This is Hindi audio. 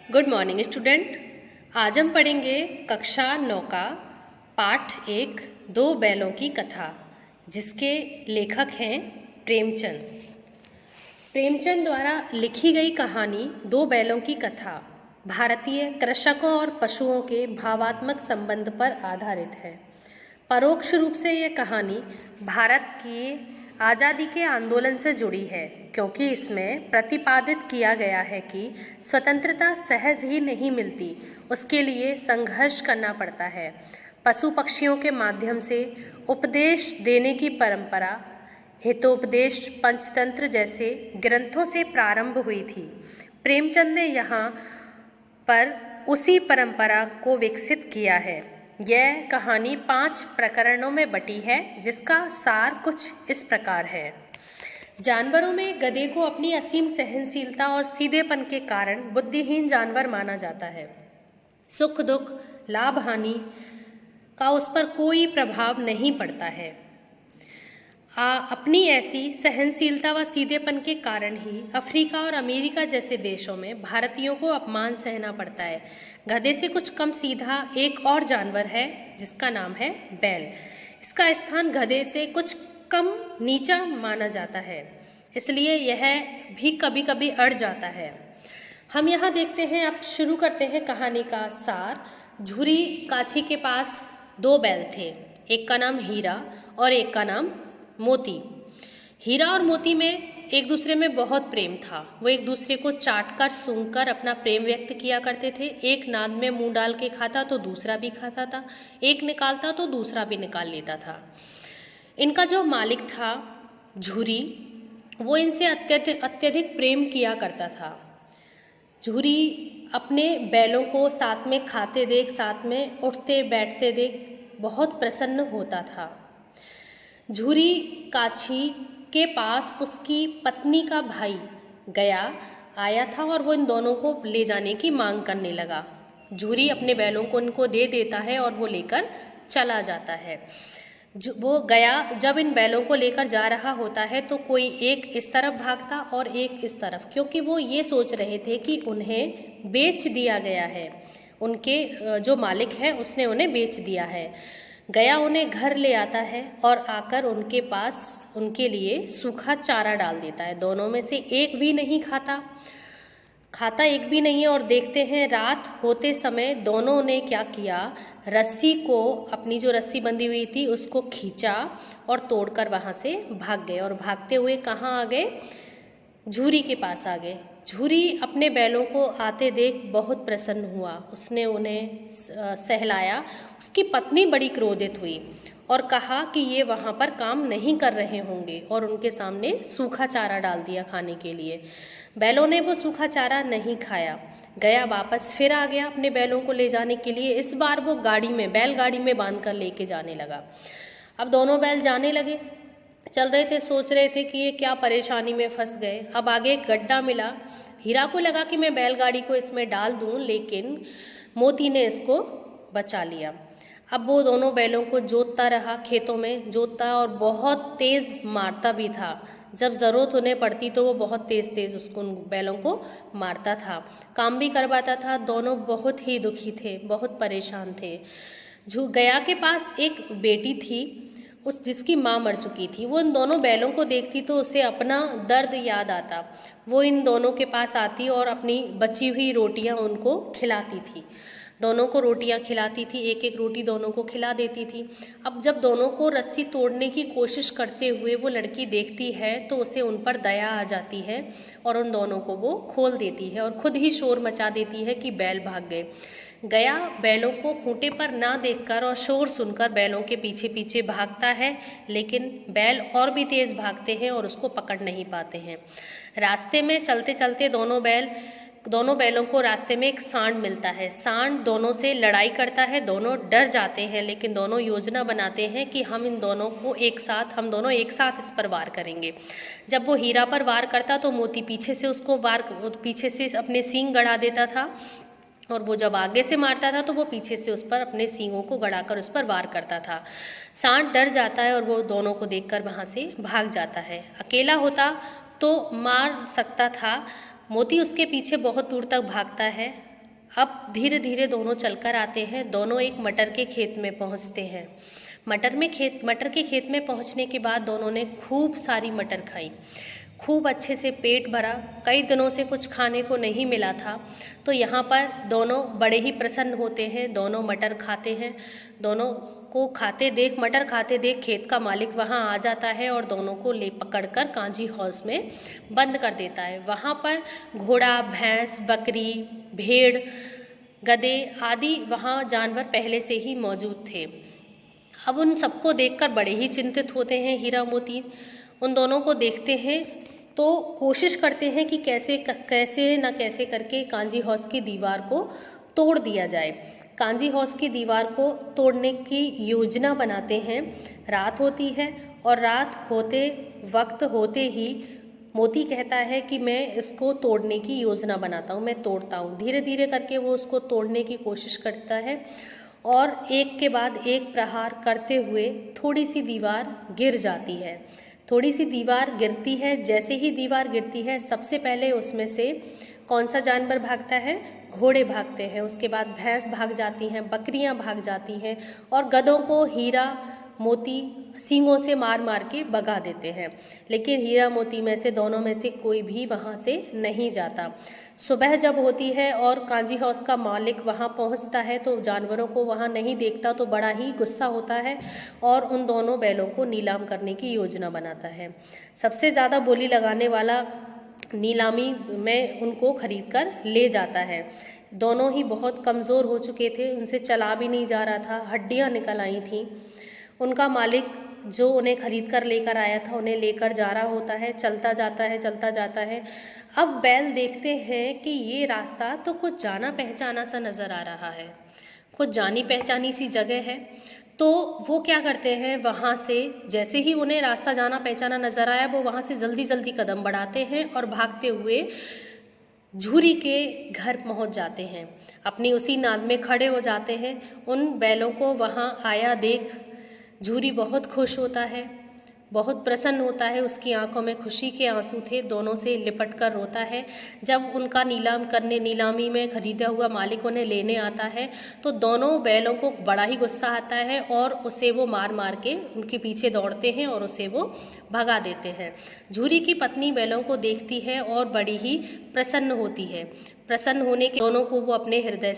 Good morning student. आज हम पढ़ेंगे कक्षा 9 का पाठ 1 दो बैलों की कथा, जिसके लेखक हैं प्रेमचंद। प्रेमचंद द्वारा लिखी गई कहानी दो बैलों की कथा भारतीय कृषकों और पशुओं के भावात्मक संबंध पर आधारित है। परोक्ष रूप से यह कहानी भारत की आज़ादी के आंदोलन से जुड़ी है, क्योंकि इसमें प्रतिपादित किया गया है कि स्वतंत्रता सहज ही नहीं मिलती, उसके लिए संघर्ष करना पड़ता है। पशु पक्षियों के माध्यम से उपदेश देने की परंपरा हितोपदेश पंचतंत्र जैसे ग्रंथों से प्रारंभ हुई थी। प्रेमचंद ने यहाँ पर उसी परंपरा को विकसित किया है। यह कहानी 5 प्रकरणों में बटी है, जिसका सार कुछ इस प्रकार है। जानवरों में गधे को अपनी असीम सहनशीलता और सीधेपन के कारण बुद्धिहीन जानवर माना जाता है। सुख दुख लाभ हानि का उस पर कोई प्रभाव नहीं पड़ता है। अपनी ऐसी सहनशीलता व सीधेपन के कारण ही अफ्रीका और अमेरिका जैसे देशों में भारतीयों को अपमान सहना पड़ता है। गधे से कुछ कम सीधा एक और जानवर है, जिसका नाम है बैल। इसका स्थान गधे से कुछ कम नीचा माना जाता है, इसलिए यह भी कभी कभी अड़ जाता है। हम यहाँ देखते हैं, अब शुरू करते हैं कहानी का सार। झुरी काछी के पास 2 बैल थे, एक का नाम हीरा और एक का नाम मोती। हीरा और मोती में एक दूसरे में बहुत प्रेम था। वो एक दूसरे को चाटकर सूंघकर अपना प्रेम व्यक्त किया करते थे। एक नाद में मुंह डाल के खाता तो दूसरा भी खाता था, एक निकालता तो दूसरा भी निकाल लेता था। इनका जो मालिक था झुरी, वो इनसे अत्यधिक प्रेम किया करता था। झुरी अपने बैलों को साथ में खाते देख, साथ में उठते बैठते देख बहुत प्रसन्न होता था। झुरी काछी के पास उसकी पत्नी का भाई गया आया था और वो इन दोनों को ले जाने की मांग करने लगा। झुरी अपने बैलों को इनको दे देता है और वो लेकर चला जाता है। वो गया जब इन बैलों को लेकर जा रहा होता है तो कोई एक इस तरफ भागता और एक इस तरफ, क्योंकि वो ये सोच रहे थे कि उन्हें बेच दिया गया है। उनके जो मालिक है उसने उन्हें बेच दिया है। गया उन्हें घर ले आता है और आकर उनके पास उनके लिए सूखा चारा डाल देता है। दोनों में से एक भी नहीं खाता एक भी नहीं है। और देखते हैं, रात होते समय दोनों ने क्या किया, रस्सी को, अपनी जो रस्सी बंधी हुई थी उसको खींचा और तोड़कर वहां से भाग गए। और भागते हुए कहाँ आ गए? झुरी के पास आ गए। झुरी अपने बैलों को आते देख बहुत प्रसन्न हुआ। उसने उन्हें सहलाया। उसकी पत्नी बड़ी क्रोधित हुई और कहा कि ये वहाँ पर काम नहीं कर रहे होंगे, और उनके सामने सूखा चारा डाल दिया खाने के लिए। बैलों ने वो सूखा चारा नहीं खाया। गया वापस फिर आ गया अपने बैलों को ले जाने के लिए। इस बार वो बैलगाड़ी में बांध कर लेके जाने लगा। अब दोनों बैल जाने लगे, चल रहे थे, सोच रहे थे कि ये क्या परेशानी में फंस गए। अब आगे एक गड्ढा मिला। हीरा को लगा कि मैं बैलगाड़ी को इसमें डाल दूं, लेकिन मोती ने इसको बचा लिया। अब वो दोनों बैलों को जोतता रहा, खेतों में जोतता, और बहुत तेज मारता भी था। जब जरूरत उन्हें पड़ती तो वो बहुत तेज उसको बैलों को मारता था, काम भी करवाता था। दोनों बहुत ही दुखी थे, बहुत परेशान थे। गया के पास एक बेटी थी, जिसकी माँ मर चुकी थी। वो इन दोनों बैलों को देखती तो उसे अपना दर्द याद आता। वो इन दोनों के पास आती और अपनी बची हुई रोटियां उनको खिलाती थी। दोनों को रोटियां खिलाती थी, एक एक रोटी दोनों को खिला देती थी। अब जब दोनों को रस्सी तोड़ने की कोशिश करते हुए वो लड़की देखती है तो उसे उन पर दया आ जाती है और उन दोनों को वो खोल देती है और खुद ही शोर मचा देती है कि बैल भाग गए। गया बैलों को खूंटे पर ना देखकर और शोर सुनकर बैलों के पीछे पीछे भागता है, लेकिन बैल और भी तेज भागते हैं और उसको पकड़ नहीं पाते हैं। रास्ते में चलते चलते दोनों बैलों को रास्ते में एक सांड मिलता है। सांड दोनों से लड़ाई करता है। दोनों डर जाते हैं, लेकिन दोनों योजना बनाते हैं कि हम दोनों एक साथ इस पर वार करेंगे। जब वो हीरा पर वार करता तो मोती पीछे से अपने सींग गड़ा देता था, और वो जब आगे से मारता था तो वो पीछे से उस पर अपने सींगों को गड़ाकर उस पर वार करता था। सांड डर जाता है और वो दोनों को देखकर वहां से भाग जाता है। अकेला होता तो मार सकता था, मोती उसके पीछे बहुत दूर तक भागता है अब धीरे धीरे दोनों चलकर आते हैं। दोनों एक मटर के खेत में पहुंचते हैं। मटर के खेत में पहुंचने के बाद दोनों ने खूब सारी मटर खाई, खूब अच्छे से पेट भरा। कई दिनों से कुछ खाने को नहीं मिला था, तो यहाँ पर दोनों बड़े ही प्रसन्न होते हैं। दोनों मटर खाते हैं। दोनों को मटर खाते देख खेत का मालिक वहाँ आ जाता है और दोनों को ले पकड़कर कांजी हाउस में बंद कर देता है। वहाँ पर घोड़ा, भैंस, बकरी, भेड़, गधे आदि वहाँ जानवर पहले से ही मौजूद थे। अब उन सबको देखकर बड़े ही चिंतित होते हैं हीरा मोती। उन दोनों को देखते हैं तो कोशिश करते हैं कि कैसे न कैसे करके कांजी हाउस की दीवार को तोड़ दिया जाए। कांजी हाउस की दीवार को तोड़ने की योजना बनाते हैं। रात होती है और रात होते ही मोती कहता है कि मैं इसको तोड़ने की योजना बनाता हूँ, मैं तोड़ता हूँ। धीरे धीरे करके वो उसको तोड़ने की कोशिश करता है और एक के बाद एक प्रहार करते हुए थोड़ी सी दीवार गिर जाती है। थोड़ी सी दीवार गिरती है। जैसे ही दीवार गिरती है, सबसे पहले उसमें से कौन सा जानवर भागता है? घोड़े भागते हैं। उसके बाद भैंस भाग जाती हैं, बकरियां भाग जाती हैं और गधों को हीरा मोती सींगों से मार मार के भगा देते हैं। लेकिन हीरा मोती में से दोनों में से कोई भी वहाँ से नहीं जाता। सुबह जब होती है और कांजी हाउस का मालिक वहाँ पहुँचता है तो जानवरों को वहाँ नहीं देखता, तो बड़ा ही गुस्सा होता है और उन दोनों बैलों को नीलाम करने की योजना बनाता है। सबसे ज़्यादा बोली लगाने वाला नीलामी में उनको खरीद कर ले जाता है। दोनों ही बहुत कमज़ोर हो चुके थे, उनसे चला भी नहीं जा रहा था, हड्डियां निकल आई थीं। उनका मालिक जो उन्हें खरीद कर लेकर आया था उन्हें लेकर जा रहा होता है। चलता जाता है। अब बैल देखते हैं कि ये रास्ता तो कुछ जाना पहचाना सा नज़र आ रहा है, कुछ जानी पहचानी सी जगह है। तो वो क्या करते हैं, वहाँ से जैसे ही उन्हें रास्ता जाना पहचाना नजर आया, वो वहाँ से जल्दी जल्दी कदम बढ़ाते हैं और भागते हुए झूरी के घर पहुँच जाते हैं। अपनी उसी नाद में खड़े हो जाते हैं। उन बैलों को वहाँ आया देख झूरी बहुत खुश होता है, बहुत प्रसन्न होता है। उसकी आंखों में खुशी के आंसू थे। दोनों से लिपट कर रोता है। जब उनका नीलामी में खरीदा हुआ मालिक उन्हें लेने आता है तो दोनों बैलों को बड़ा ही गुस्सा आता है और उसे वो मार मार के उनके पीछे दौड़ते हैं और उसे वो भगा देते हैं। झूरी की पत्नी बैलों को देखती है और बड़ी ही प्रसन्न होती है। प्रसन्न होने के दोनों को वो अपने हृदय